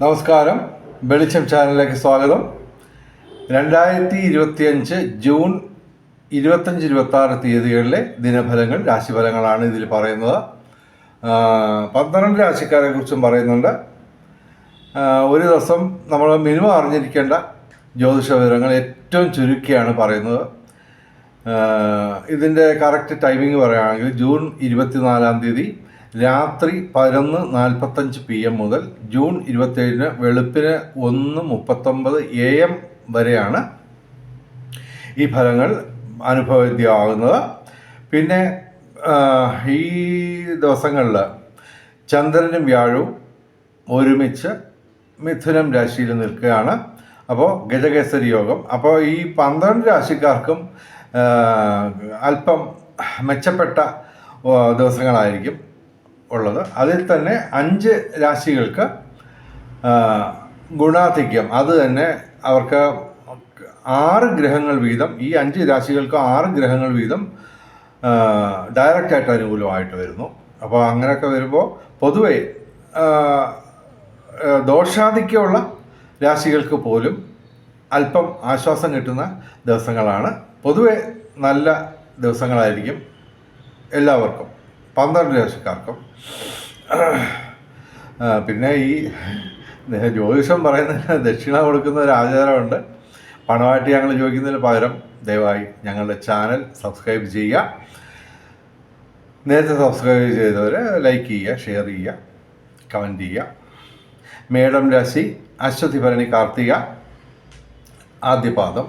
നമസ്കാരം, വെളിച്ചം ചാനലിലേക്ക് സ്വാഗതം. 2025 ജൂൺ 25-26 തീയതികളിലെ ദിനഫലങ്ങൾ, രാശിഫലങ്ങളാണ് ഇതിൽ പറയുന്നത്. 12 രാശിക്കാരെ കുറിച്ചും പറയുന്നുണ്ട്. ഒരു ദിവസം നമ്മൾ മിനിമം അറിഞ്ഞിരിക്കേണ്ട ജ്യോതിഷ വിവരങ്ങൾ ഏറ്റവും ചുരുക്കിയാണ് പറയുന്നത്. ഇതിൻ്റെ കറക്റ്റ് ടൈമിംഗ് പറയുകയാണെങ്കിൽ ജൂൺ 24 തീയതി രാത്രി 11:45 PM മുതൽ ജൂൺ 27 വെളുപ്പിന് 1:39 AM വരെയാണ് ഈ ഫലങ്ങൾ അനുഭവവേദ്യമാകുന്നത്. പിന്നെ ഈ ദിവസങ്ങളിൽ ചന്ദ്രനും വ്യാഴവും ഒരുമിച്ച് മിഥുനം രാശിയിൽ നിൽക്കുകയാണ്. അപ്പോൾ ഗജകേസരി യോഗം. അപ്പോൾ ഈ 12 രാശിക്കാർക്കും അല്പം മെച്ചപ്പെട്ട ദിവസങ്ങളായിരിക്കും ഉള്ളത്. അതിൽ തന്നെ 5 രാശികൾക്ക് ഗുണാധിക്യം, അത് തന്നെ അവർക്ക് 6 ഗ്രഹങ്ങൾ വീതം, ഈ 5 രാശികൾക്ക് 6 ഗ്രഹങ്ങൾ വീതം ഡയറക്റ്റായിട്ട് അനുകൂലമായിട്ട് വരുന്നു. അപ്പോൾ അങ്ങനെയൊക്കെ വരുമ്പോൾ പൊതുവെ ദോഷാധിക്യമുള്ള രാശികൾക്ക് പോലും അല്പം ആശ്വാസം കിട്ടുന്ന ദിവസങ്ങളാണ്. പൊതുവെ നല്ല ദിവസങ്ങളായിരിക്കും എല്ലാവർക്കും, 12 രാശിക്കാർക്കും. പിന്നെ ഈ ജ്യോതിഷം പറയുന്നതിന് ദക്ഷിണ കൊടുക്കുന്ന ഒരു ആചാരമുണ്ട്. പണമായിട്ട് ഞങ്ങൾ ചോദിക്കുന്നതിന് പകരം ദയവായി ഞങ്ങളുടെ ചാനൽ സബ്സ്ക്രൈബ് ചെയ്യുക. നേരത്തെ സബ്സ്ക്രൈബ് ചെയ്തവർ ലൈക്ക് ചെയ്യുക, ഷെയർ ചെയ്യുക, കമൻറ്റ് ചെയ്യുക. മേടം രാശി അശ്വതി ഭരണി കാർത്തിക ആദ്യപാദം.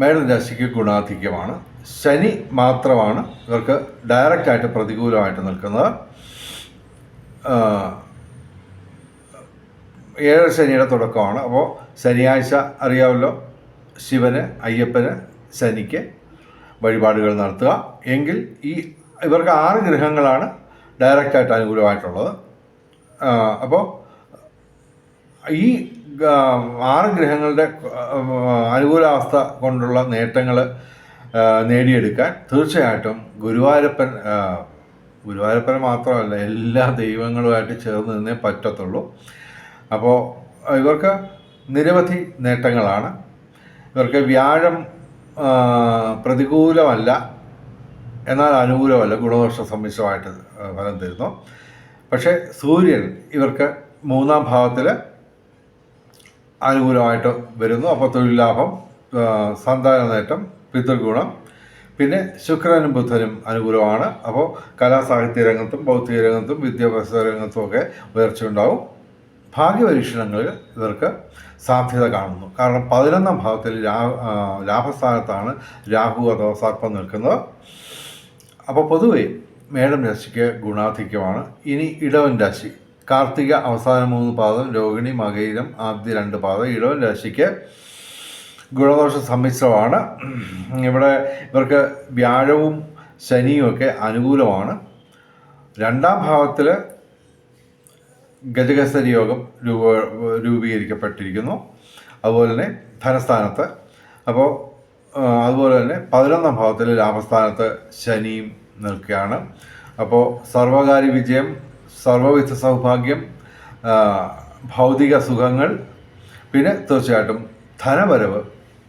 മേടം രാശിക്ക് ഗുണാധിക്യമാണ്. ശനി മാത്രമാണ് ഇവർക്ക് ഡയറക്റ്റായിട്ട് പ്രതികൂലമായിട്ട് നിൽക്കുന്നത്. 7 ശനിയുടെ തുടക്കമാണ്. അപ്പോൾ ശനിയാഴ്ച അറിയാമല്ലോ, ശിവന്, അയ്യപ്പന്, ശനിക്ക് വഴിപാടുകൾ നടത്തുക. എങ്കിൽ ഇവർക്ക് 6 ഗ്രഹങ്ങളാണ് ഡയറക്റ്റായിട്ട് അനുകൂലമായിട്ടുള്ളത്. അപ്പോൾ ഈ 6 ഗ്രഹങ്ങളുടെ അനുകൂലാവസ്ഥ കൊണ്ടുള്ള നേട്ടങ്ങൾ നേടിയെടുക്കാൻ തീർച്ചയായിട്ടും ഗുരുവായൂരപ്പന് മാത്രമല്ല, എല്ലാ ദൈവങ്ങളുമായിട്ട് ചേർന്ന് നിന്നേ പറ്റത്തുള്ളൂ. അപ്പോൾ ഇവർക്ക് നിരവധി നേട്ടങ്ങളാണ്. ഇവർക്ക് വ്യാഴം പ്രതികൂലമല്ല, എന്നാൽ അനുകൂലമല്ല, ഗുണദോഷ സമ്മിശ്രമായിട്ട് ഫലം തരുന്നു. പക്ഷേ സൂര്യൻ ഇവർക്ക് 3-ാം ഭാവത്തിൽ അനുകൂലമായിട്ട് വരുന്നു. അപ്പോൾ തൊഴിൽ ലാഭം, സന്താന നേട്ടം, പിതൃഗുണം. പിന്നെ ശുക്രനും ബുധനും അനുകൂലമാണ്. അപ്പോൾ കലാസാഹിത്യ രംഗത്തും ഭൗതിക രംഗത്തും വിദ്യാഭ്യാസ രംഗത്തും ഒക്കെ ഉയർച്ചയുണ്ടാവും. ഭാഗ്യപരീക്ഷണങ്ങൾ ഇവർക്ക് സാധ്യത കാണുന്നു. കാരണം 11-ാം ഭാവത്തിൽ ലാഭസ്ഥാനത്താണ് രാഹു അഥവാ സർപ്പം നിൽക്കുന്നത്. അപ്പോൾ പൊതുവെ മേടം രാശിക്ക് ഗുണാധിക്യമാണ്. ഇനി ഇടവൻ രാശി, കാർത്തിക അവസാന 3 പാദം, രോഹിണി, മകയിരം ആദ്യ 2 പാദം. ഇടവൻ രാശിക്ക് ഗുണദോഷ സമ്മിശ്രമാണ്. ഇവർക്ക് വ്യാഴവും ശനിയും ഒക്കെ അനുകൂലമാണ്. 2-ാം ഭാവത്തിൽ ഗജകേസരി യോഗം രൂപീകരിക്കപ്പെട്ടിരിക്കുന്നു. അതുപോലെ തന്നെ ധനസ്ഥാനത്ത്. അപ്പോൾ അതുപോലെ തന്നെ 11-ാം ഭാവത്തിൽ ലാഭസ്ഥാനത്ത് ശനിയും നിൽക്കുകയാണ്. അപ്പോൾ സർവകാര്യ വിജയം, സർവവിധ സൗഭാഗ്യം, ഭൗതിക സുഖങ്ങൾ, പിന്നെ തീർച്ചയായിട്ടും ധനവരവ്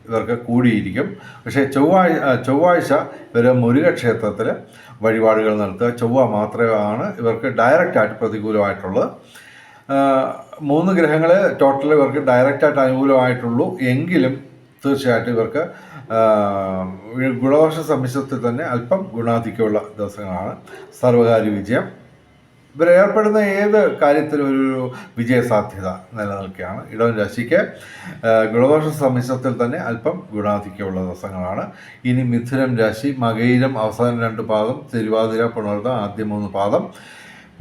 ഇവർക്ക് കൂടിയിരിക്കും. പക്ഷേ ചൊവ്വാഴ്ച ഇവർ മുരുകക്ഷേത്രത്തിൽ വഴിപാടുകൾ നടത്തുക. ചൊവ്വ മാത്രമാണ് ഇവർക്ക് ഡയറക്റ്റായിട്ട് പ്രതികൂലമായിട്ടുള്ളത്. 3 ഗ്രഹങ്ങൾ ടോട്ടൽ ഇവർക്ക് ഡയറക്റ്റായിട്ട് അനുകൂലമായിട്ടുള്ളൂ. എങ്കിലും തീർച്ചയായിട്ടും ഇവർക്ക് ഗുണദോഷ സമ്മിശ്രത്തിൽ തന്നെ അല്പം ഗുണാധിക്യമുള്ള ദിവസങ്ങളാണ്. സർവകാര്യ വിജയം, ഇവരേർപ്പെടുന്ന ഏത് കാര്യത്തിലും ഒരു വിജയസാധ്യത നിലനിൽക്കുകയാണ്. ഇടവൻ രാശിക്ക് ഗുണദോഷ സമ്മിശ്രത്തിൽ തന്നെ അല്പം ഗുണാധിക്യമുള്ള ദിവസങ്ങളാണ്. ഇനി മിഥുനം രാശി, മകയിരം അവസാന 2 പാദം, തിരുവാതിര, പുണർദം ആദ്യ 3 പാദം.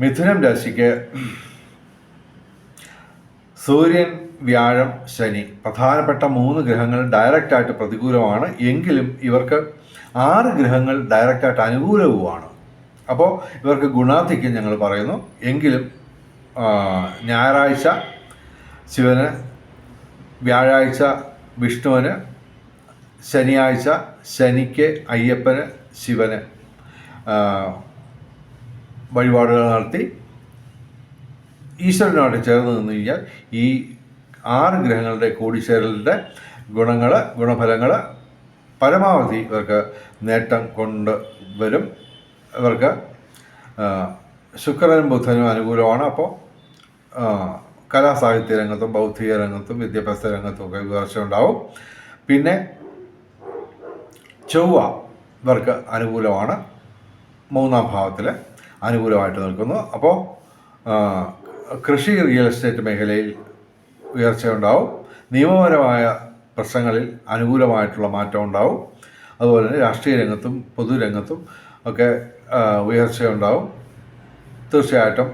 മിഥുനം രാശിക്ക് സൂര്യൻ, വ്യാഴം, ശനി പ്രധാനപ്പെട്ട 3 ഗ്രഹങ്ങൾ ഡയറക്റ്റായിട്ട് പ്രതികൂലമാണ്. എങ്കിലും ഇവർക്ക് 6 ഗ്രഹങ്ങൾ ഡയറക്റ്റായിട്ട് അനുകൂലവുമാണ്. അപ്പോൾ ഇവർക്ക് ഗുണാധിക്യം ഞങ്ങൾ പറയുന്നു. എങ്കിലും ഞായറാഴ്ച ശിവന്, വ്യാഴാഴ്ച വിഷ്ണുവിന്, ശനിയാഴ്ച ശനിക്ക്, അയ്യപ്പന്, ശിവന് വഴിപാടുകൾ നടത്തി ഈശ്വരനുമായിട്ട് ചേർന്ന് നിന്ന് കഴിഞ്ഞാൽ ഈ 6 ഗ്രഹങ്ങളുടെ കൂടിച്ചേരലിൻ്റെ ഗുണഫലങ്ങൾ പരമാവധി ഇവർക്ക് നേട്ടം കൊണ്ട് വരും. ഇവർക്ക് ശുക്രനും ബുധനും അനുകൂലമാണ്. അപ്പോൾ കലാസാഹിത്യ രംഗത്തും ബൗദ്ധിക രംഗത്തും വിദ്യാഭ്യാസ രംഗത്തും ഒക്കെ ഉയർച്ച ഉണ്ടാവും. പിന്നെ ചൊവ്വ ഇവർക്ക് അനുകൂലമാണ്, 3-ാം ഭാവത്തിൽ അനുകൂലമായിട്ട് നിൽക്കുന്നു. അപ്പോൾ കൃഷി, റിയൽ എസ്റ്റേറ്റ് മേഖലയിൽ ഉയർച്ചയുണ്ടാവും. നിയമപരമായ പ്രശ്നങ്ങളിൽ അനുകൂലമായിട്ടുള്ള മാറ്റം ഉണ്ടാവും. അതുപോലെ തന്നെ രാഷ്ട്രീയ രംഗത്തും പൊതുരംഗത്തും ഒക്കെ ഉയർച്ചയുണ്ടാവും. തീർച്ചയായിട്ടും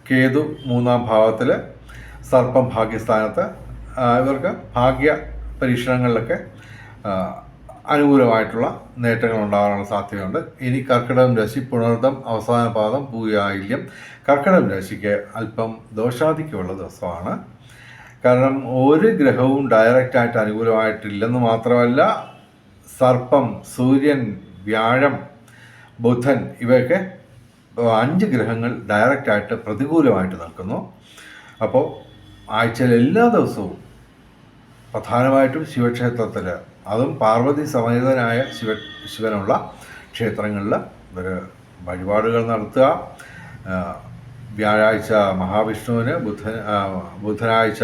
കേതു 3-ാം ഭാവത്തിൽ, സർപ്പം ഭാഗ്യസ്ഥാനത്ത്, ഇവർക്ക് ഭാഗ്യ പരീക്ഷണങ്ങളിലൊക്കെ അനുകൂലമായിട്ടുള്ള നേട്ടങ്ങൾ ഉണ്ടാകാനുള്ള സാധ്യതയുണ്ട്. ഇനി കർക്കിടകം രാശി, പുണർദം അവസാന പാദം, പൂയായില്യം. കർക്കിടകം രാശിക്ക് അല്പം ദോഷാധിക്യമുള്ള ദിവസമാണ്. കാരണം ഒരു ഗ്രഹവും ഡയറക്റ്റായിട്ട് അനുകൂലമായിട്ടില്ലെന്ന് മാത്രമല്ല, സർപ്പം, സൂര്യൻ, വ്യാഴം, ബുധൻ ഇവയൊക്കെ 5 ഗ്രഹങ്ങൾ ഡയറക്റ്റായിട്ട് പ്രതികൂലമായിട്ട് നിൽക്കുന്നു. അപ്പോൾ ആഴ്ചയിൽ എല്ലാ ദിവസവും പ്രധാനമായിട്ടും ശിവക്ഷേത്രത്തിൽ, അതും പാർവതി സമേതനായ ശിവനുള്ള ക്ഷേത്രങ്ങളിൽ ഇവർ വഴിപാടുകൾ നടത്തുക. വ്യാഴാഴ്ച മഹാവിഷ്ണുവിന്, ബുധനാഴ്ച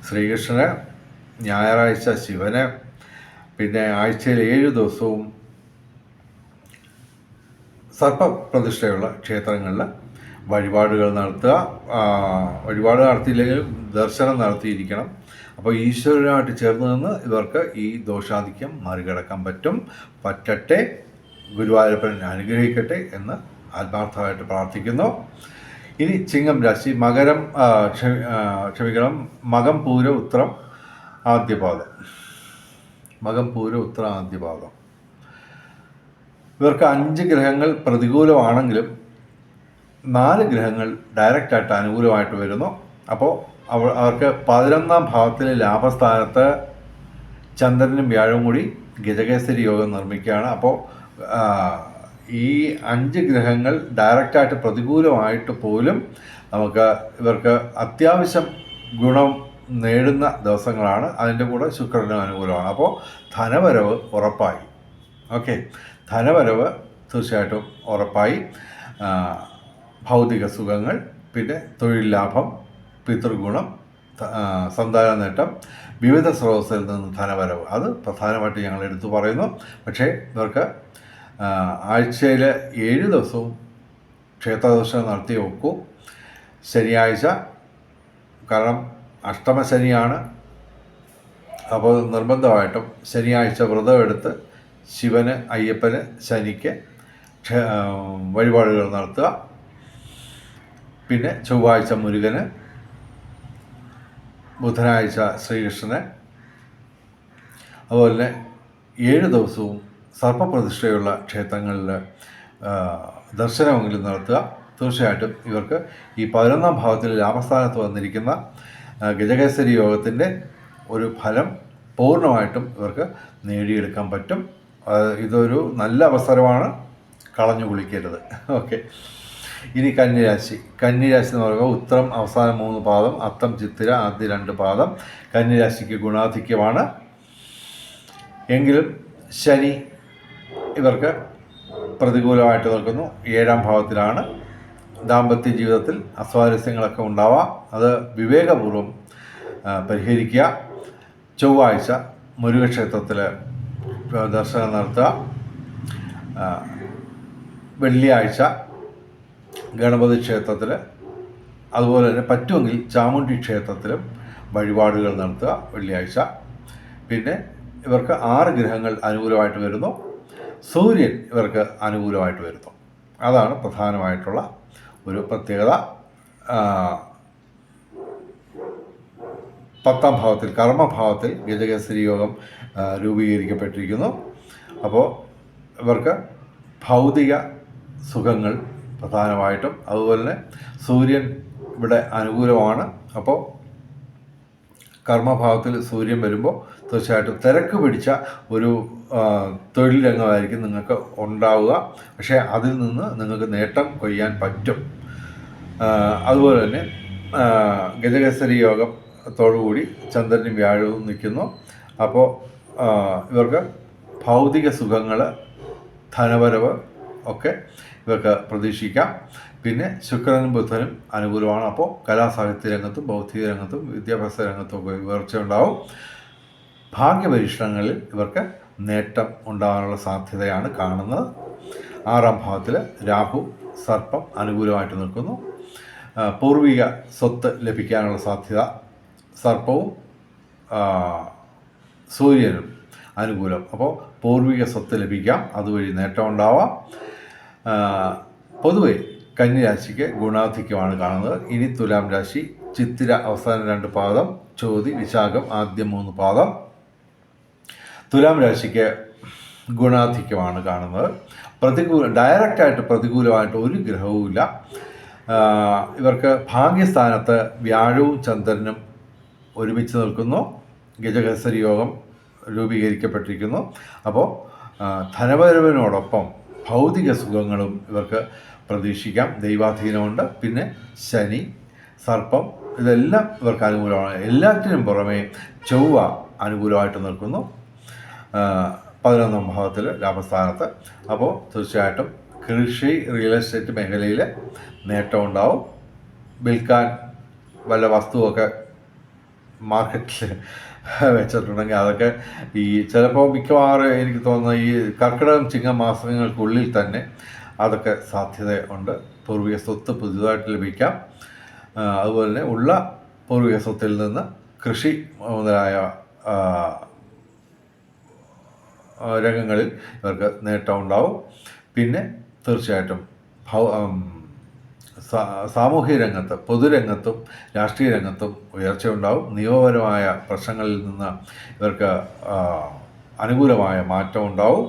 ശ്രീകൃഷ്ണന്, ഞായറാഴ്ച ശിവന്, പിന്നെ ആഴ്ചയിൽ 7 ദിവസവും സർപ്പപ്രതിഷ്ഠയുള്ള ക്ഷേത്രങ്ങളിൽ വഴിപാടുകൾ നടത്തുക. വഴിപാട് നടത്തിയില്ലെങ്കിലും ദർശനം നടത്തിയിരിക്കണം. അപ്പോൾ ഈശ്വരനുമായിട്ട് ചേർന്ന് നിന്ന് ഇവർക്ക് ഈ ദോഷാധിക്യം മറികടക്കാൻ പറ്റട്ടെ. ഗുരുവായൂരപ്പൻ അനുഗ്രഹിക്കട്ടെ എന്ന് ആത്മാർത്ഥമായിട്ട് പ്രാർത്ഥിക്കുന്നു. ഇനി ചിങ്ങം രാശി, മകം പൂര ഉത്രം ആദ്യപാദം. ഇവർക്ക് 5 ഗ്രഹങ്ങൾ പ്രതികൂലമാണെങ്കിലും 4 ഗ്രഹങ്ങൾ ഡയറക്റ്റായിട്ട് അനുകൂലമായിട്ട് വരുന്നു. അപ്പോൾ അവർക്ക് 11-ാം ഭാവത്തിലെ ലാഭസ്ഥാനത്ത് ചന്ദ്രനും വ്യാഴവും കൂടി ഗജകേസരി യോഗം നിർമ്മിക്കുകയാണ്. അപ്പോൾ ഈ 5 ഗ്രഹങ്ങൾ ഡയറക്റ്റായിട്ട് പ്രതികൂലമായിട്ട് പോലും ഇവർക്ക് അത്യാവശ്യം ഗുണം നേടുന്ന ദിവസങ്ങളാണ്. അതിൻ്റെ കൂടെ ശുക്രനും അനുകൂലമാണ്. അപ്പോൾ ധനവരവ് ഉറപ്പായി. ഓക്കെ, ധനവരവ് തീർച്ചയായിട്ടും ഉറപ്പായി. ഭൗതിക സുഖങ്ങൾ, പിന്നെ തൊഴിൽ ലാഭം, പിതൃഗുണം, സന്താന നേട്ടം, വിവിധ സ്രോതസ്സിൽ നിന്ന് ധനവരവ്, അത് പ്രധാനമായിട്ട് ഞങ്ങൾ എടുത്തു പറയുന്നു. പക്ഷേ ഇവർക്ക് ആഴ്ചയിൽ 7 ദിവസവും ക്ഷേത്രദർശനം നടത്തി വെക്കൂ. ശനിയാഴ്ച, കാരണം അഷ്ടമശനിയാണ്, അപ്പോൾ നിർബന്ധമായിട്ടും ശനിയാഴ്ച വ്രതമെടുത്ത് ശിവന്, അയ്യപ്പന്, ശനിക്ക് വഴിപാടുകൾ നടത്തുക. പിന്നെ ചൊവ്വാഴ്ച മുരുകന്, ബുധനാഴ്ച ശ്രീകൃഷ്ണന്, അതുപോലെ തന്നെ 7 ദിവസവും സർപ്പപ്രതിഷ്ഠയുള്ള ക്ഷേത്രങ്ങളിൽ ദർശനമെങ്കിലും നടത്തുക. തീർച്ചയായിട്ടും ഇവർക്ക് ഈ 11-ാം ഭാവത്തിൽ ലാഭസ്ഥാനത്ത് വന്നിരിക്കുന്ന ഗജകേസരി യോഗത്തിൻ്റെ ഒരു ഫലം പൂർണ്ണമായിട്ടും ഇവർക്ക് നേടിയെടുക്കാൻ പറ്റും. ഇതൊരു നല്ല അവസരമാണ്, കളഞ്ഞു കുളിക്കരുത്. ഓക്കെ, ഇനി കന്നിരാശി എന്ന് പറയുമ്പോൾ ഉത്രം അവസാന 3 പാദം, അത്തം ചിത്തിര ആദ്യ 2 പാദം. കന്നിരാശിക്ക് ഗുണാധിക്യമാണ്. എങ്കിലും ശനി ഇവർക്ക് പ്രതികൂലമായിട്ട് നിൽക്കുന്നു. 7-ാം ഭാവത്തിലാണ്. ദാമ്പത്യ ജീവിതത്തിൽ അസ്വാരസ്യങ്ങളൊക്കെ ഉണ്ടാവാം. അത് വിവേകപൂർവ്വം പരിഹരിക്കുക. ചൊവ്വാഴ്ച മുരുകക്ഷേത്രത്തിൽ ദർശനം നടത്തുക. വെള്ളിയാഴ്ച ഗണപതി ക്ഷേത്രത്തിൽ, അതുപോലെ തന്നെ പറ്റുമെങ്കിൽ ചാമുണ്ഡി ക്ഷേത്രത്തിലും വഴിപാടുകൾ നടത്തുക വെള്ളിയാഴ്ച. പിന്നെ ഇവർക്ക് 6 ഗ്രഹങ്ങൾ അനുകൂലമായിട്ട് വരുന്നു. സൂര്യൻ ഇവർക്ക് അനുകൂലമായിട്ട് വരുന്നു. അതാണ് പ്രധാനമായിട്ടുള്ള ഒരു പ്രത്യേകത. 10-ാം ഭാവത്തിൽ, കർമ്മഭാവത്തിൽ ഗജകേസരി യോഗം രൂപീകരിക്കപ്പെട്ടിരിക്കുന്നു. അപ്പോൾ ഇവർക്ക് ഭൗതിക സുഖങ്ങൾ പ്രധാനമായിട്ടും, അതുപോലെ തന്നെ സൂര്യൻ ഇവിടെ അനുകൂലമാണ്. അപ്പോൾ കർമ്മഭാവത്തിൽ സൂര്യൻ വരുമ്പോൾ തീർച്ചയായിട്ടും തിരക്ക് പിടിച്ച ഒരു തൊഴിൽ രംഗമായിരിക്കും നിങ്ങൾക്ക് ഉണ്ടാവുക. പക്ഷേ അതിൽ നിന്ന് നിങ്ങൾക്ക് നേട്ടം കൊയ്യാൻ പറ്റും. അതുപോലെ തന്നെ ഗജകേസരി യോഗത്തോടുകൂടി ചന്ദ്രനും വ്യാഴവും നിൽക്കുന്നു. അപ്പോൾ ഇവർക്ക് ഭൗതിക സുഖങ്ങൾ, ധനവരവ് ഒക്കെ ഇവർക്ക് പ്രതീക്ഷിക്കാം. പിന്നെ ശുക്രനും ബുധനും അനുകൂലമാണ്. അപ്പോൾ കലാസാഹിത്യ രംഗത്തും ഭൗതിക രംഗത്തും വിദ്യാഭ്യാസ രംഗത്തും ഒക്കെ ഉയർച്ച ഉണ്ടാവും. ഭാഗ്യപരീക്ഷണങ്ങളിൽ ഇവർക്ക് നേട്ടം ഉണ്ടാകാനുള്ള സാധ്യതയാണ് കാണുന്നത്. 6ാം ഭാവത്തിൽ രാഹു സർപ്പം അനുകൂലമായിട്ട് നിൽക്കുന്നു. പൂർവിക സ്വത്ത് ലഭിക്കാനുള്ള സാധ്യത, സർപ്പവും സൂര്യനും അനുകൂലം. അപ്പോൾ പൂർവിക സ്വത്ത് ലഭിക്കാം, അതുവഴി നേട്ടം ഉണ്ടാവാം. പൊതുവെ കന്യരാശിക്ക് ഗുണാധിക്യമാണ് കാണുന്നത്. ഇനി തുലാം രാശി, ചിത്തിര അവസാന 2 പാദം, ചോതി വിശാഖം ആദ്യം 3 പാദം. തുലാം രാശിക്ക് ഗുണാധിക്യമാണ് കാണുന്നത്. ഡയറക്റ്റായിട്ട് പ്രതികൂലമായിട്ട് ഒരു ഗ്രഹവുമില്ല. ഇവർക്ക് ഭാഗ്യസ്ഥാനത്ത് വ്യാഴവും ചന്ദ്രനും ഒരുമിച്ച് നിൽക്കുന്നു. ഗജകേസരി യോഗം രൂപീകരിക്കപ്പെട്ടിരിക്കുന്നു. അപ്പോൾ ധനവരവിനോടൊപ്പം ഭൗതിക സുഖങ്ങളും ഇവർക്ക് പ്രതീക്ഷിക്കാം. ദൈവാധീനമുണ്ട്. പിന്നെ ശനി, സർപ്പം, ഇതെല്ലാം ഇവർക്ക് അനുകൂലമാണ്. എല്ലാറ്റിനും പുറമെ ചൊവ്വ അനുകൂലമായിട്ട് നിൽക്കുന്നു 11ാം ഭാവത്തിൽ ലാഭസ്ഥാനത്ത്. അപ്പോൾ തീർച്ചയായിട്ടും കൃഷി, റിയൽ എസ്റ്റേറ്റ് മേഖലയിൽ നേട്ടം ഉണ്ടാവും. വിൽക്കാൻ വല്ല വസ്തുവൊക്കെ മാർക്കറ്റിൽ വെച്ചിട്ടുണ്ടെങ്കിൽ അതൊക്കെ ഈ ചിലപ്പോൾ മിക്കവാറും എനിക്ക് തോന്നുന്ന ഈ കർക്കിടകം ചിങ്ങം മാസങ്ങൾക്കുള്ളിൽ തന്നെ അതൊക്കെ സാധ്യത ഉണ്ട്. പൂർവിക സ്വത്ത് പുതുതായിട്ട് ലഭിക്കാം. അതുപോലെ തന്നെ ഉള്ള പൂർവിക സ്വത്തിൽ നിന്ന് കൃഷി മുതലായ രംഗങ്ങളിൽ ഇവർക്ക് നേട്ടം ഉണ്ടാവും. പിന്നെ തീർച്ചയായിട്ടും സാമൂഹിക രംഗത്ത്, പൊതുരംഗത്തും രാഷ്ട്രീയ രംഗത്തും ഉയർച്ചയുണ്ടാവും. നിയമപരമായ പ്രശ്നങ്ങളിൽ നിന്ന് ഇവർക്ക് അനുകൂലമായ മാറ്റം ഉണ്ടാവും.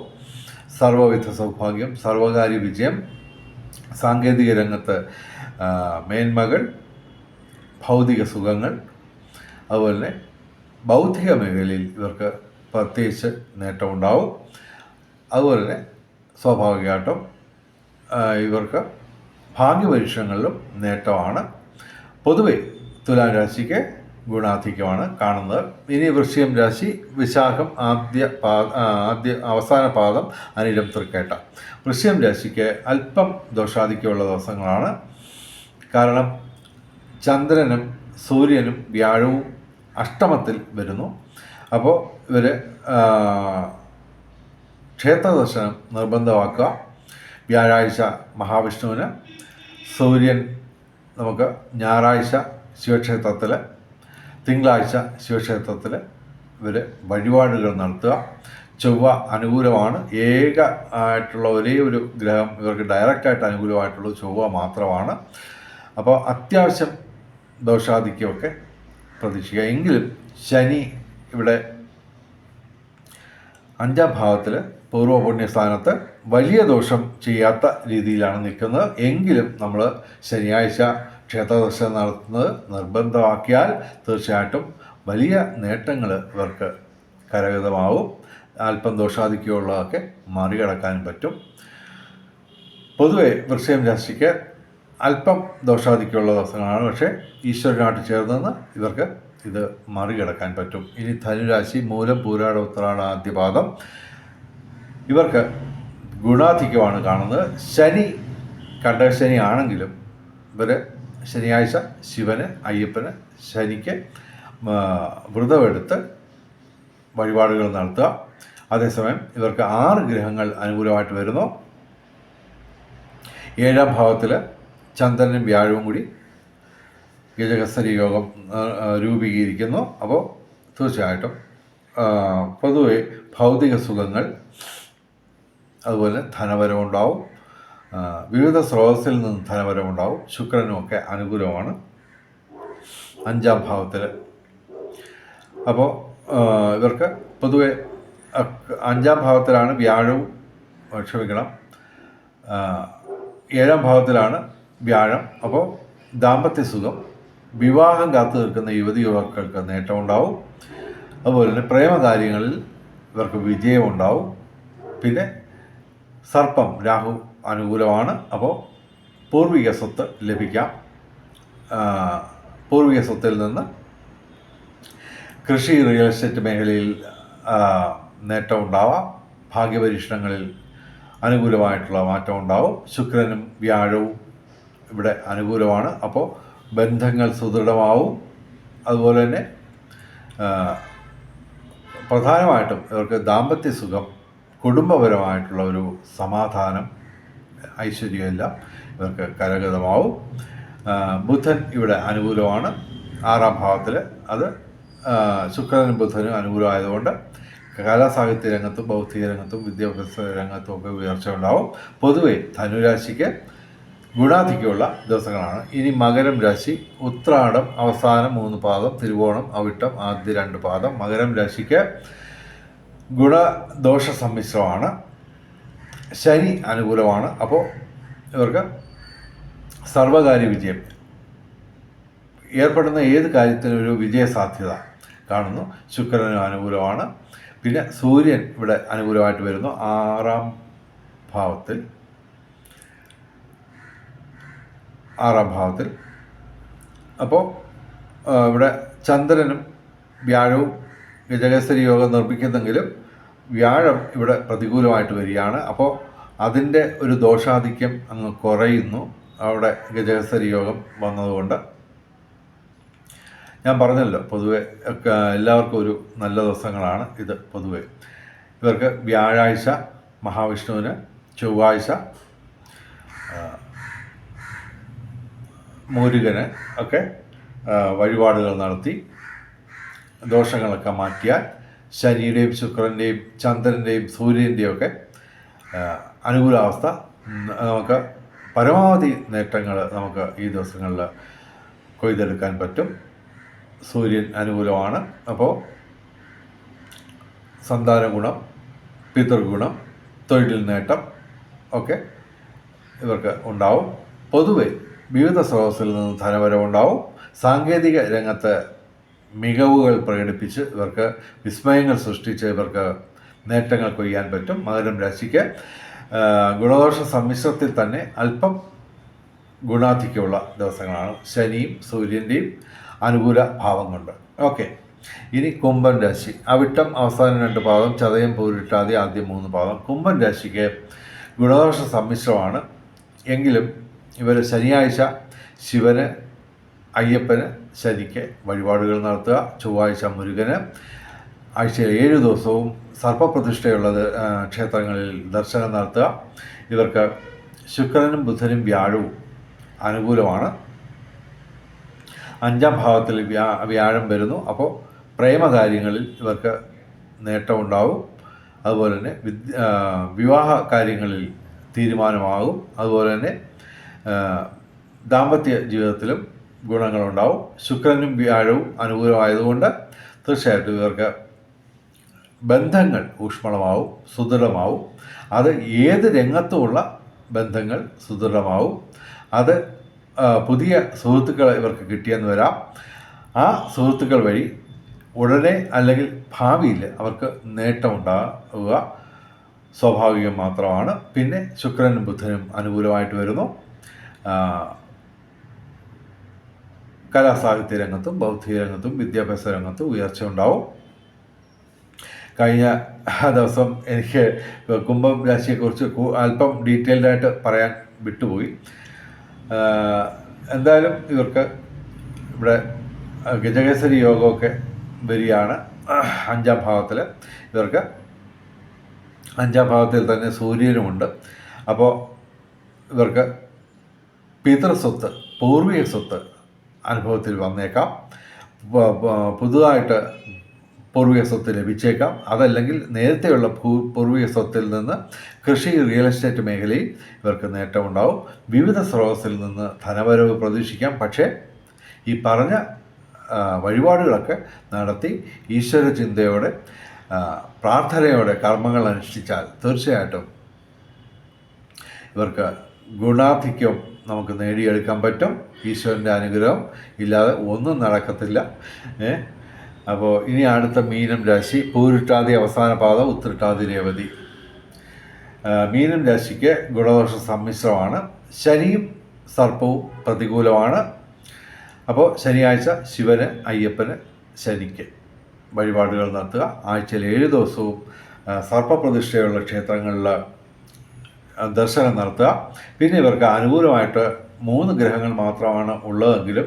സർവ്വവിധ സൗഭാഗ്യം, സർവകാര്യ വിജയം, സാങ്കേതിക രംഗത്ത് മേന്മകൾ, ഭൗതിക സുഖങ്ങൾ, അതുപോലെ തന്നെ ബൗദ്ധിക മേഖലയിൽ ഇവർക്ക് പ്രത്യേകിച്ച് നേട്ടമുണ്ടാവും. അതുപോലെ തന്നെ സ്വാഭാവികമായിട്ടും ഇവർക്ക് ഭാഗ്യപരീക്ഷണങ്ങളിലും നേട്ടമാണ്. പൊതുവെ തുലാം രാശിക്ക് ഗുണാധിക്യമാണ് കാണുന്നത്. ഇനി വൃശ്ചികം രാശി, വിശാഖം അവസാന പാദം, അനിഴം തൃക്കേട്ട. വൃശ്ചികം രാശിക്ക് അല്പം ദോഷാധിക്യമുള്ള ദിവസങ്ങളാണ്. കാരണം ചന്ദ്രനും സൂര്യനും വ്യാഴവും അഷ്ടമത്തിൽ വരുന്നു. അപ്പോൾ ഇവർ ക്ഷേത്രദർശനം നിർബന്ധമാക്കുക. വ്യാഴാഴ്ച മഹാവിഷ്ണുവിന്, സൂര്യൻ നമുക്ക് ഞായറാഴ്ച ശിവക്ഷേത്രത്തിൽ, തിങ്കളാഴ്ച ശിവക്ഷേത്രത്തിൽ ഇവർ വഴിപാടുകൾ നടത്തുക. ചൊവ്വ അനുകൂലമാണ്. ഏക ആയിട്ടുള്ള ഒരേ ഒരു ഗ്രഹം ഇവർക്ക് ഡയറക്റ്റായിട്ട് അനുകൂലമായിട്ടുള്ളത് ചൊവ്വ മാത്രമാണ്. അപ്പോൾ അത്യാവശ്യം ദോഷാധിക്യമൊക്കെ പ്രതീക്ഷിക്കുക. എങ്കിലും ശനി ഇവിടെ 5ാം ഭാവത്തിൽ പൂർവ്വപുണ്യസ്ഥാനത്ത് വലിയ ദോഷം ചെയ്യാത്ത രീതിയിലാണ് നിൽക്കുന്നത്. എങ്കിലും നമ്മൾ ശനിയാഴ്ച ക്ഷേത്രദർശനം നടത്തുന്നത് നിർബന്ധമാക്കിയാൽ തീർച്ചയായിട്ടും വലിയ നേട്ടങ്ങൾ ഇവർക്ക് കരഗതമാവും. അല്പം ദോഷാധിക്യമുള്ളതൊക്കെ മറികടക്കാനും പറ്റും. പൊതുവെ വൃശ്ചികം രാശിക്ക് അല്പം ദോഷാധിക്യമുള്ള ദിവസങ്ങളാണ്. പക്ഷേ ഈശ്വരനായിട്ട് ചേർന്നെന്ന് ഇവർക്ക് ഇത് മറികടക്കാൻ പറ്റും. ഇനി ധനുരാശി, മൂലം, പൂരാട, ഉത്രാട ആദ്യപാദം. ഇവർക്ക് ഗുണാധിക്യമാണ് കാണുന്നത്. ശനി കണ്ടശനി ആണെങ്കിലും ഇവർ ശനിയാഴ്ച ശിവന്, അയ്യപ്പന്, ശനിക്ക് വ്രതമെടുത്ത് വഴിപാടുകൾ നടത്തുക. അതേസമയം ഇവർക്ക് 6 ഗ്രഹങ്ങൾ അനുകൂലമായിട്ട് വരുന്നു. 7ാം ഭാവത്തിൽ ചന്ദ്രനും വ്യാഴവും കൂടി ഗജകേസരി യോഗം രൂപീകരിക്കുന്നു. അപ്പോൾ തീർച്ചയായിട്ടും പൊതുവെ ഭൗതിക സുഖങ്ങൾ, അതുപോലെ ധനവരവുണ്ടാവും. വിവിധ സ്രോതസ്സിൽ നിന്ന് ധനവരവുണ്ടാവും. ശുക്രനുമൊക്കെ അനുകൂലമാണ് 5ാം ഭാവത്തിൽ. അപ്പോൾ ഇവർക്ക് പൊതുവെ 5ാം ഭാവത്തിലാണ് വ്യാഴവും, 7ാം ഭാവത്തിലാണ് വ്യാഴം. അപ്പോൾ ദാമ്പത്യ സുഖം, വിവാഹം കാത്തു നിൽക്കുന്ന യുവതി യുവാക്കൾക്ക് നേട്ടമുണ്ടാവും. അതുപോലെ തന്നെ പ്രേമകാര്യങ്ങളിൽ ഇവർക്ക് വിജയമുണ്ടാവും. പിന്നെ സർപ്പം, രാഹു അനുകൂലമാണ്. അപ്പോൾ പൂർവിക സ്വത്ത് ലഭിക്കാം. പൂർവിക സ്വത്തിൽ നിന്ന് കൃഷി റിയൽ എസ്റ്റേറ്റ് മേഖലയിൽ നേട്ടം ഉണ്ടാവാം. ഭാഗ്യപരീക്ഷണങ്ങളിൽ അനുകൂലമായിട്ടുള്ള മാറ്റം ഉണ്ടാവും. ശുക്രനും വ്യാഴവും ഇവിടെ അനുകൂലമാണ്. അപ്പോൾ ബന്ധങ്ങൾ സുദൃഢമാവും. അതുപോലെ തന്നെ പ്രധാനമായിട്ടും ഇവർക്ക് ദാമ്പത്യ സുഖം, കുടുംബപരമായിട്ടുള്ള ഒരു സമാധാനം, ഐശ്വര്യമെല്ലാം ഇവർക്ക് കരഗതമാവും. ബുധൻ ഇവിടെ അനുകൂലമാണ് 6ാം ഭാവത്തിൽ. അത് ശുക്രനും ബുധനും അനുകൂലമായതുകൊണ്ട് കലാസാഹിത്യ രംഗത്തും ഭൗതിക രംഗത്തും വിദ്യാഭ്യാസ രംഗത്തും ഒക്കെ ഉയർച്ച ഉണ്ടാവും. പൊതുവെ ധനുരാശിക്ക് ഗുണാധിക്യമുള്ള ദിവസങ്ങളാണ്. ഇനി മകരം രാശി, ഉത്രാടം അവസാനം 3 പാദം, തിരുവോണം അവിട്ടം ആദ്യ 2 പാദം. മകരം രാശിക്ക് ഗുണദോഷ സമ്മിശ്രമാണ്. ശനി അനുകൂലമാണ്. അപ്പോൾ ഇവർക്ക് സർവകാര്യ വിജയം, ഏർപ്പെടുന്ന ഏത് കാര്യത്തിനും ഒരു വിജയസാധ്യത കാണുന്നു. ശുക്രനും അനുകൂലമാണ്. പിന്നെ സൂര്യൻ ഇവിടെ അനുകൂലമായിട്ട് വരുന്നു 6ാം ഭാവത്തിൽ. അപ്പോൾ ഇവിടെ ചന്ദ്രനും വ്യാഴവും ഗജകേസരി യോഗം നിർമ്മിക്കുന്നെങ്കിലും വ്യാഴം ഇവിടെ പ്രതികൂലമായിട്ട് വരികയാണ്. അപ്പോൾ അതിൻ്റെ ഒരു ദോഷാധിക്യം അങ്ങ് കുറയുന്നു അവിടെ ഗജകേസരി യോഗം വന്നതുകൊണ്ട്. ഞാൻ പറഞ്ഞല്ലോ, പൊതുവെ എല്ലാവർക്കും ഒരു നല്ല ദിവസങ്ങളാണ് ഇത്. പൊതുവെ ഇവർക്ക് വ്യാഴാഴ്ച മഹാവിഷ്ണുവിന്, ചൊവ്വാഴ്ച മുരുകന് ഒക്കെ വഴിപാടുകൾ നടത്തി ദോഷങ്ങളൊക്കെ മാറ്റിയാൽ ശനിയുടെയും ശുക്രൻ്റെയും ചന്ദ്രൻ്റെയും സൂര്യൻ്റെയും ഒക്കെ അനുകൂലാവസ്ഥ നമുക്ക് പരമാവധി നേട്ടങ്ങൾ നമുക്ക് ഈ ദിവസങ്ങളിൽ കൊയ്തെടുക്കാൻ പറ്റും. സൂര്യൻ അനുകൂലമാണ്. അപ്പോൾ സന്താന ഗുണം, പിതൃഗുണം, തൊഴിൽ നേട്ടം ഒക്കെ ഇവർക്ക് ഉണ്ടാവും. പൊതുവെ വിവിധ സ്രോതസ്സിൽ നിന്ന് ധനവരവുണ്ടാവും. സാങ്കേതിക രംഗത്ത് മികവുകൾ പ്രകടിപ്പിച്ച് ഇവർക്ക് വിസ്മയങ്ങൾ സൃഷ്ടിച്ച് ഇവർക്ക് നേട്ടങ്ങൾ കൊയ്യാൻ പറ്റും. മകരം രാശിക്ക് ഗുണദോഷ സമ്മിശ്രത്തിൽ തന്നെ അല്പം ഗുണാധിക്യമുള്ള ദിവസങ്ങളാണ് ശനിയും സൂര്യൻ്റെയും അനുകൂല ഭാവം കൊണ്ട്. ഓക്കെ, ഇനി കുംഭൻ രാശി. അവിട്ടം അവസാനം 2 പാദം, ചതയം പൂരിട്ടാതി ആദ്യം 3 പാദം. കുംഭൻ രാശിക്ക് ഗുണദോഷ സമ്മിശ്രമാണ്. എങ്കിലും ഇവർ ശനിയാഴ്ച ശിവന്, അയ്യപ്പന്, ശനിക്ക് വഴിപാടുകൾ നടത്തുക. ചൊവ്വാഴ്ച മുരുകന്, ആഴ്ചയിൽ 7 ദിവസവും സർപ്പപ്രതിഷ്ഠയുള്ള ക്ഷേത്രങ്ങളിൽ ദർശനം നടത്തുക. ഇവർക്ക് ശുക്രനും ബുധനും വ്യാഴവും അനുകൂലമാണ്. 5ാം ഭാവത്തിൽ വ്യാഴം വരുന്നു. അപ്പോൾ പ്രേമകാര്യങ്ങളിൽ ഇവർക്ക് നേട്ടമുണ്ടാവും. അതുപോലെ തന്നെ വിവാഹ കാര്യങ്ങളിൽ തീരുമാനമാകും. അതുപോലെ തന്നെ ദാമ്പത്യ ജീവിതത്തിലും ഗുണങ്ങളുണ്ടാവും. ശുക്രനും വ്യാഴവും അനുകൂലമായതുകൊണ്ട് തീർച്ചയായിട്ടും ഇവർക്ക് ബന്ധങ്ങൾ ഊഷ്മളമാവും, സുദൃഢമാവും. അത് ഏത് രംഗത്തുമുള്ള ബന്ധങ്ങൾ സുദൃഢമാവും. അത് പുതിയ സുഹൃത്തുക്കൾ ഇവർക്ക് കിട്ടിയെന്ന് വരാം. ആ സുഹൃത്തുക്കൾ വഴി ഉടനെ അല്ലെങ്കിൽ ഭാവിയിൽ അവർക്ക് നേട്ടമുണ്ടാവുക സ്വാഭാവികം മാത്രമാണ്. പിന്നെ ശുക്രനും ബുധനും അനുകൂലമായിട്ട് വരുന്നു. കലാസാഹിത്യ രംഗത്തും ബൗദ്ധിക രംഗത്തും വിദ്യാഭ്യാസ രംഗത്തും ഉയർച്ച ഉണ്ടാവും. കഴിഞ്ഞ ദിവസം എനിക്ക് കുംഭം രാശിയെക്കുറിച്ച് അല്പം ഡീറ്റെയിൽഡായിട്ട് പറയാൻ വിട്ടുപോയി. എന്തായാലും ഇവർക്ക് ഇവിടെ ഗജകേസരി യോഗമൊക്കെ വരികയാണ് 5ാം ഭാവത്തിൽ. ഇവർക്ക് 5ാം ഭാവത്തിൽ തന്നെ സൂര്യനുമുണ്ട്. അപ്പോൾ ഇവർക്ക് പിതൃസ്വത്ത്, പൂർവിക സ്വത്ത് അനുഭവത്തിൽ വന്നേക്കാം. പുതുതായിട്ട് പൂർവിക സ്വത്ത് ലഭിച്ചേക്കാം. അതല്ലെങ്കിൽ നേരത്തെയുള്ള പൂർവിക സ്വത്തിൽ നിന്ന് കൃഷി റിയൽ എസ്റ്റേറ്റ് മേഖലയിൽ ഇവർക്ക് നേട്ടമുണ്ടാവും. വിവിധ സ്രോതസ്സിൽ നിന്ന് ധനവരവ് പ്രതീക്ഷിക്കാം. പക്ഷേ ഈ പറഞ്ഞ വഴിപാടുകളൊക്കെ നടത്തി ഈശ്വര ചിന്തയോടെ പ്രാർത്ഥനയോടെ കർമ്മങ്ങൾ അനുഷ്ഠിച്ചാൽ തീർച്ചയായിട്ടും ഇവർക്ക് ഗുണാധിക്യം നമുക്ക് നേടിയെടുക്കാൻ പറ്റും. ഈശ്വരൻ്റെ അനുഗ്രഹം ഇല്ലാതെ ഒന്നും നടക്കത്തില്ല. അപ്പോൾ ഇനി അടുത്ത മീനം രാശി. പൂരിട്ടാതി അവസാന പാദം, ഉത്രട്ടാതി രേവതി. മീനം രാശിക്ക് ഗുണദോഷ സമ്മിശ്രമാണ്. ശനിയും സർപ്പവും പ്രതികൂലമാണ്. അപ്പോൾ ശനിയാഴ്ച ശിവന്, അയ്യപ്പന്, ശനിക്ക് വഴിപാടുകൾ നടത്തുക. ആഴ്ചയിൽ 7 ദിവസവും സർപ്പപ്രതിഷ്ഠയുള്ള ക്ഷേത്രങ്ങളിൽ ദർശനം നടത്തുക. പിന്നെ ഇവർക്ക് അനുകൂലമായിട്ട് 3 ഗ്രഹങ്ങൾ മാത്രമാണ് ഉള്ളതെങ്കിലും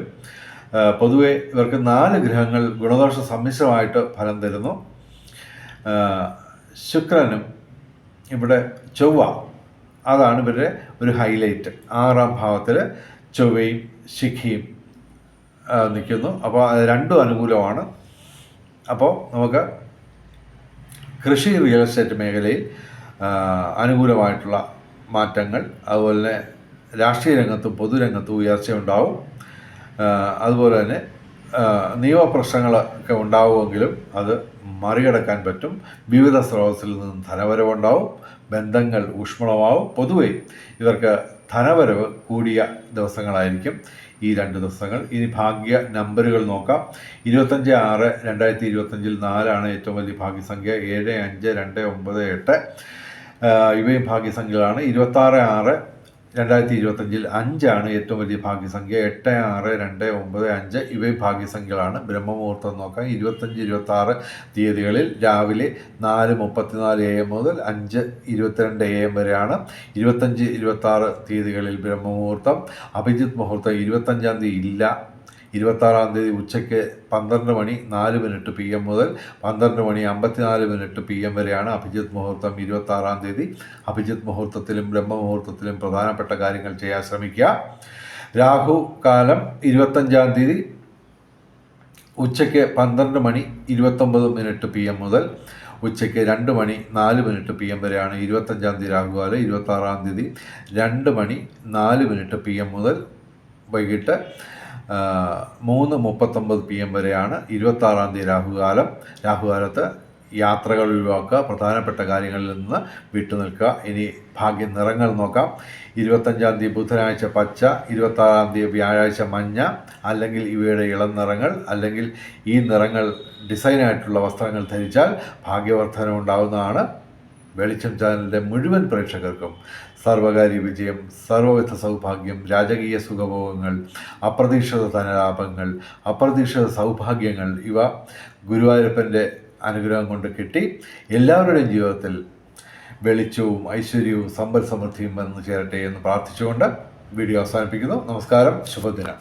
പൊതുവെ ഇവർക്ക് 4 ഗ്രഹങ്ങൾ ഗുണദോഷ സമ്മിശ്രമായിട്ട് ഫലം തരുന്നു. ശുക്രനും ഇവിടെ ചൊവ്വ, അതാണ് ഇവരുടെ ഒരു ഹൈലൈറ്റ്. 6ാം ഭാവത്തിൽ ചൊവ്വയും ശിഖയും നിൽക്കുന്നു. അപ്പോൾ അത് രണ്ടും അനുകൂലമാണ്. അപ്പോൾ നമുക്ക് കൃഷി, റിയൽ എസ്റ്റേറ്റ് മേഖലയിൽ അനുകൂലമായിട്ടുള്ള മാറ്റങ്ങൾ, അതുപോലെ തന്നെ രാഷ്ട്രീയ രംഗത്തും പൊതുരംഗത്തും ഉയർച്ചയുണ്ടാവും. അതുപോലെ തന്നെ നിയമപ്രശ്നങ്ങളൊക്കെ ഉണ്ടാവുമെങ്കിലും അത് മറികടക്കാൻ പറ്റും. വിവിധ സ്രോതസ്സിൽ നിന്നും ധനവരവുണ്ടാവും, ബന്ധങ്ങൾ ഊഷ്മളമാവും. പൊതുവെ ഇവർക്ക് ധനവരവ് കൂടിയ ദിവസങ്ങളായിരിക്കും ഈ 2 ദിവസങ്ങൾ. ഇനി ഭാഗ്യ നമ്പറുകൾ നോക്കാം. 25/6/2025 4 ഏറ്റവും വലിയ ഭാഗ്യസംഖ്യ. 7, 5, 2, 9, 8 ഇവയും ഭാഗ്യസംഖ്യകളാണ്. 26/6/2025 5 ഏറ്റവും വലിയ ഭാഗ്യസംഖ്യ. 8, 6, 2, 9, 5 ഇവയും ഭാഗ്യസംഖ്യകളാണ്. ബ്രഹ്മമുഹൂർത്തം നോക്കാം. 25, 26 തീയതികളിൽ രാവിലെ 4:34 AM മുതൽ 5:22 AM വരെയാണ്. 25, 26 തീയതികളിൽ ബ്രഹ്മമുഹൂർത്തം. അഭിജിത്ത് മുഹൂർത്തം 25-ാം തീയതി ഇല്ല. 26-ാം തീയതി ഉച്ചയ്ക്ക് 12:04 PM മുതൽ 12:54 PM വരെയാണ് അഭിജിത്ത് മുഹൂർത്തം. 26-ാം തീയതി അഭിജിത്ത് മുഹൂർത്തത്തിലും ബ്രഹ്മമുഹൂർത്തത്തിലും പ്രധാനപ്പെട്ട കാര്യങ്ങൾ ചെയ്യാൻ ശ്രമിക്കുക. രാഹു കാലം 25-ാം തീയതി ഉച്ചയ്ക്ക് 12:29 PM മുതൽ ഉച്ചയ്ക്ക് 2:04 PM വരെയാണ് 25-ാം തീയതി രാഹുകാലം. 26-ാം തീയതി 2:04 PM മുതൽ വൈകിട്ട് 3:39 PM വരെയാണ് 26-ാം തീയതി രാഹുകാലം. രാഹുകാലത്ത് യാത്രകൾ ഒഴിവാക്കുക, പ്രധാനപ്പെട്ട കാര്യങ്ങളിൽ നിന്ന് വിട്ടുനിൽക്കുക. ഇനി ഭാഗ്യ നിറങ്ങൾ നോക്കാം. 25-ാം തീയതി ബുധനാഴ്ച പച്ച, 26-ാം തീയതി വ്യാഴാഴ്ച മഞ്ഞ, അല്ലെങ്കിൽ ഇവയുടെ ഇളം നിറങ്ങൾ, അല്ലെങ്കിൽ ഈ നിറങ്ങൾ ഡിസൈനായിട്ടുള്ള വസ്ത്രങ്ങൾ ധരിച്ചാൽ ഭാഗ്യവർദ്ധന ഉണ്ടാകുന്നതാണ്. വെളിച്ചം ചാനലിൻ്റെ മുഴുവൻ പ്രേക്ഷകർക്കും സർവകാര്യ വിജയം, സർവവിധ സൗഭാഗ്യം, രാജകീയ സുഖഭോഗങ്ങൾ, അപ്രതീക്ഷിത ധനലാഭങ്ങൾ, അപ്രതീക്ഷിത സൗഭാഗ്യങ്ങൾ ഇവ ഗുരുവായൂരപ്പൻ്റെ അനുഗ്രഹം കൊണ്ട് കിട്ടി എല്ലാവരുടെയും ജീവിതത്തിൽ വെളിച്ചവും ഐശ്വര്യവും സമ്പൽ സമൃദ്ധിയും വന്നു ചേരട്ടെ എന്ന് പ്രാർത്ഥിച്ചുകൊണ്ട് വീഡിയോ അവസാനിപ്പിക്കുന്നു. നമസ്കാരം, ശുഭദിനം.